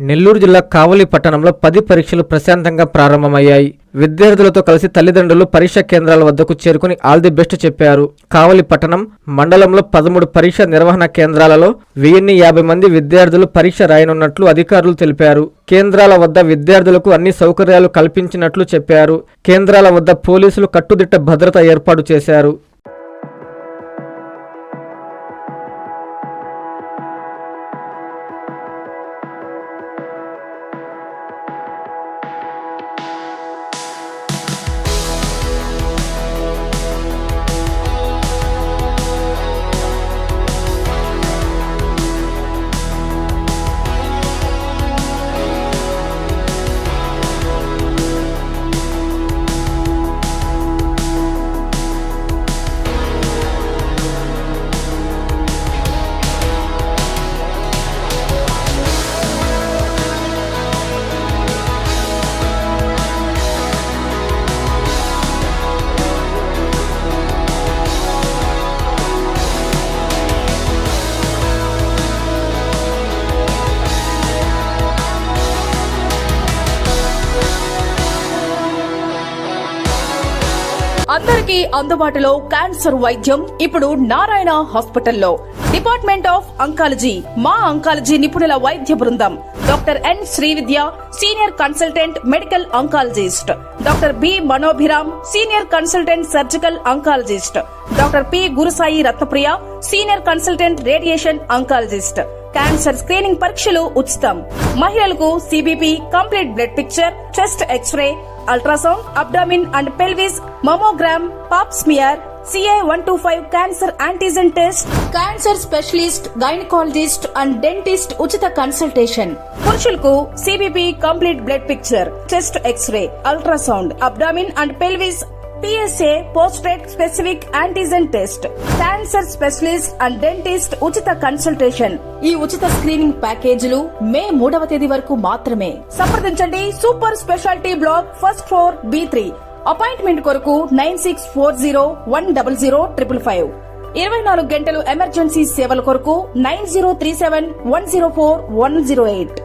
నెల్లూరు జిల్లా కావలి పట్టణంలో 10 పరీక్షలు ప్రశాంతంగా ప్రారంభమయ్యాయి. విద్యార్థులతో కలిసి తల్లిదండ్రులు పరీక్షా కేంద్రాల వద్దకు చేరుకుని ఆల్ ది బెస్ట్ చెప్పారు. కావలి పట్టణం మండలంలో 13 పరీక్ష నిర్వహణ కేంద్రాలలో 1050 మంది విద్యార్థులు పరీక్ష రాయనున్నట్లు అధికారులు తెలిపారు. కేంద్రాల వద్ద విద్యార్థులకు అన్ని సౌకర్యాలు కల్పించినట్లు చెప్పారు. కేంద్రాల వద్ద పోలీసులు కట్టుదిట్ట భద్రత ఏర్పాటు చేశారు. అందరికీ అందుబాటులో క్యాన్సర్ వైద్యం ఇప్పుడు నారాయణ హాస్పిటల్లో. డిపార్ట్మెంట్ ఆఫ్ అంకాలజీ, మా అంకాలజీ నిపుణుల వైద్య బృందం. Doctor N Srividya, senior consultant medical oncologist. Doctor B Manobhiram, senior consultant surgical oncologist. Doctor P Gurusai Ratnapriya, senior consultant radiation oncologist. Cancer screening పరీక్షలు ఉచితం. మహిళలకు CBP, complete blood picture, chest x-ray, ultrasound, abdomen and pelvis, mammogram, pap smear, CA-125 cancer antigen test, cancer specialist, gynaecologist and dentist ఉచిత consultation. పురుషులకు CBP, complete blood picture, chest x-ray, ultrasound, abdomen and pelvis, PSA పోస్ట్రేట్ specific antigen test, cancer specialist and dentist ఉచిత consultation. ఈ ఉచిత screening ప్యాకేజీలు మే 3వ తేదీ వరకు మాత్రమే. సంప్రదించండి super speciality block, first floor, B3. Appointment కొరకు 9640100555. 24 గంటలు ఎమర్జెన్సీ సేవల కొరకు 9037104108.